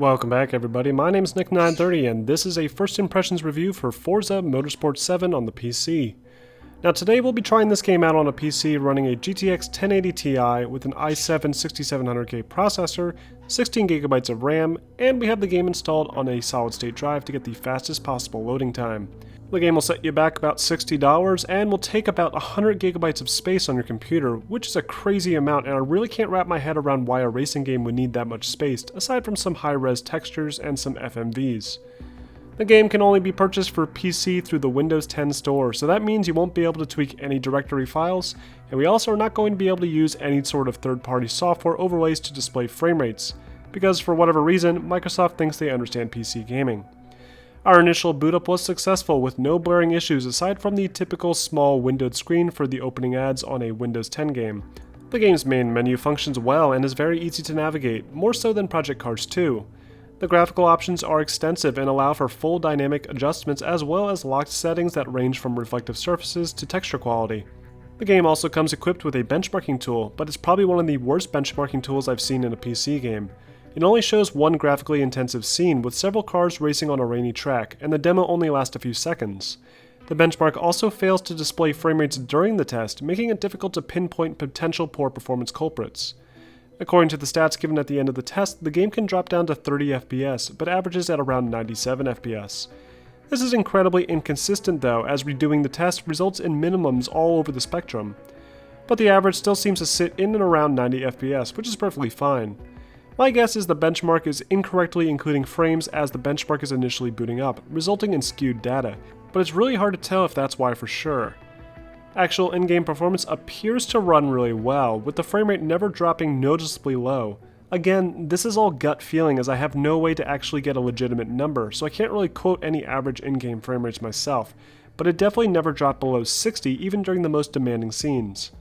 Welcome back everybody, my name is Nick930 and this is a first impressions review for Forza Motorsport 7 on the PC. Now today we'll be trying this game out on a PC running a GTX 1080 Ti with an i7 6700K processor, 16GB of RAM, and we have the game installed on a solid state drive to get the fastest possible loading time. The game will set you back about $60 and will take about 100GB of space on your computer, which is a crazy amount, and I really can't wrap my head around why a racing game would need that much space, aside from some high-res textures and some FMVs. The game can only be purchased for PC through the Windows 10 store, so that means you won't be able to tweak any directory files, and we also are not going to be able to use any sort of third-party software overlays to display frame rates, because for whatever reason, Microsoft thinks they understand PC gaming. Our initial boot up was successful with no blaring issues aside from the typical small windowed screen for the opening ads on a Windows 10 game. The game's main menu functions well and is very easy to navigate, more so than Project Cars 2. The graphical options are extensive and allow for full dynamic adjustments as well as locked settings that range from reflective surfaces to texture quality. The game also comes equipped with a benchmarking tool, but it's probably one of the worst benchmarking tools I've seen in a PC game. It only shows one graphically intensive scene with several cars racing on a rainy track, and the demo only lasts a few seconds. The benchmark also fails to display frame rates during the test, making it difficult to pinpoint potential poor performance culprits. According to the stats given at the end of the test, the game can drop down to 30 FPS, but averages at around 97 FPS. This is incredibly inconsistent though, as redoing the test results in minimums all over the spectrum. But the average still seems to sit in and around 90 FPS, which is perfectly fine. My guess is the benchmark is incorrectly including frames as the benchmark is initially booting up, resulting in skewed data, but it's really hard to tell if that's why for sure. Actual in-game performance appears to run really well, with the frame rate never dropping noticeably low. Again, this is all gut feeling as I have no way to actually get a legitimate number, so I can't really quote any average in-game frame rates myself, but it definitely never dropped below 60 even during the most demanding scenes.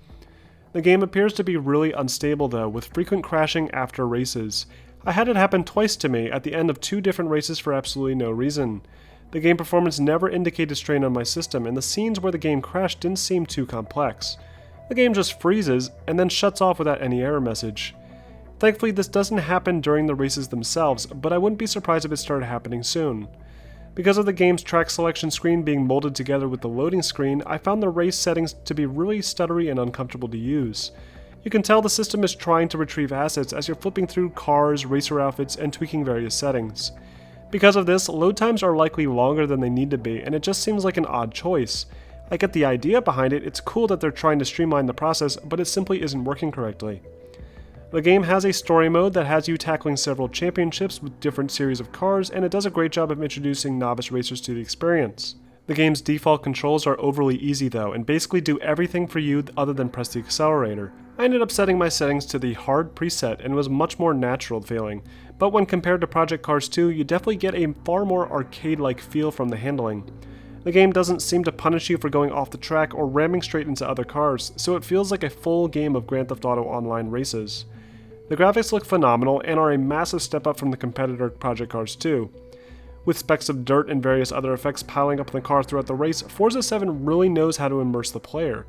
The game appears to be really unstable though, with frequent crashing after races. I had it happen twice to me at the end of 2 different races for absolutely no reason. The game performance never indicated strain on my system, and the scenes where the game crashed didn't seem too complex. The game just freezes, and then shuts off without any error message. Thankfully this doesn't happen during the races themselves, but I wouldn't be surprised if it started happening soon. Because of the game's track selection screen being molded together with the loading screen, I found the race settings to be really stuttery and uncomfortable to use. You can tell the system is trying to retrieve assets as you're flipping through cars, racer outfits, and tweaking various settings. Because of this, load times are likely longer than they need to be, and it just seems like an odd choice. I get the idea behind it, it's cool that they're trying to streamline the process, but it simply isn't working correctly. The game has a story mode that has you tackling several championships with different series of cars, and it does a great job of introducing novice racers to the experience. The game's default controls are overly easy though, and basically do everything for you other than press the accelerator. I ended up setting my settings to the hard preset and it was much more natural feeling, but when compared to Project Cars 2, you definitely get a far more arcade-like feel from the handling. The game doesn't seem to punish you for going off the track or ramming straight into other cars, so it feels like a full game of Grand Theft Auto Online races. The graphics look phenomenal and are a massive step up from the competitor Project Cars 2. With specks of dirt and various other effects piling up in the car throughout the race, Forza 7 really knows how to immerse the player.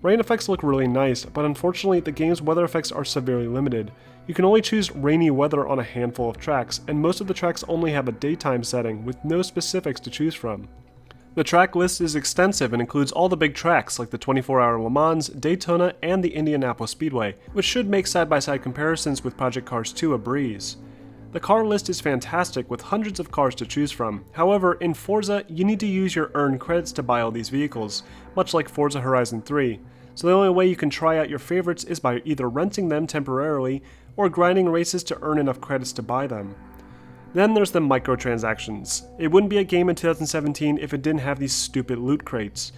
Rain effects look really nice, but unfortunately the game's weather effects are severely limited. You can only choose rainy weather on a handful of tracks, and most of the tracks only have a daytime setting, with no specifics to choose from. The track list is extensive and includes all the big tracks like the 24-hour Le Mans, Daytona, and the Indianapolis Speedway, which should make side-by-side comparisons with Project Cars 2 a breeze. The car list is fantastic with hundreds of cars to choose from. However, in Forza, you need to use your earned credits to buy all these vehicles, much like Forza Horizon 3. So the only way you can try out your favorites is by either renting them temporarily or grinding races to earn enough credits to buy them. Then there's the microtransactions. It wouldn't be a game in 2017 if it didn't have these stupid loot crates.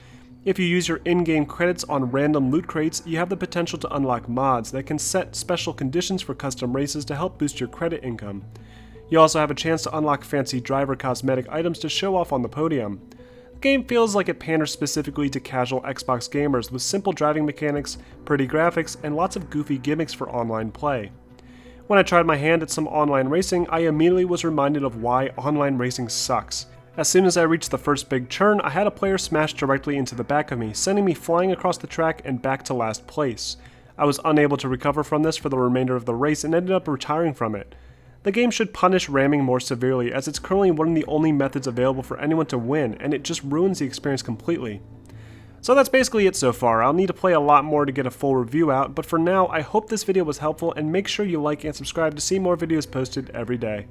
If you use your in-game credits on random loot crates, you have the potential to unlock mods that can set special conditions for custom races to help boost your credit income. You also have a chance to unlock fancy driver cosmetic items to show off on the podium. The game feels like it panders specifically to casual Xbox gamers with simple driving mechanics, pretty graphics, and lots of goofy gimmicks for online play. When I tried my hand at some online racing, I immediately was reminded of why online racing sucks. As soon as I reached the first big turn, I had a player smash directly into the back of me, sending me flying across the track and back to last place. I was unable to recover from this for the remainder of the race and ended up retiring from it. the game should punish ramming more severely, as it's currently one of the only methods available for anyone to win, and it just ruins the experience completely. So that's basically it so far. I'll need to play a lot more to get a full review out, but for now, I hope this video was helpful, and make sure you like and subscribe to see more videos posted every day.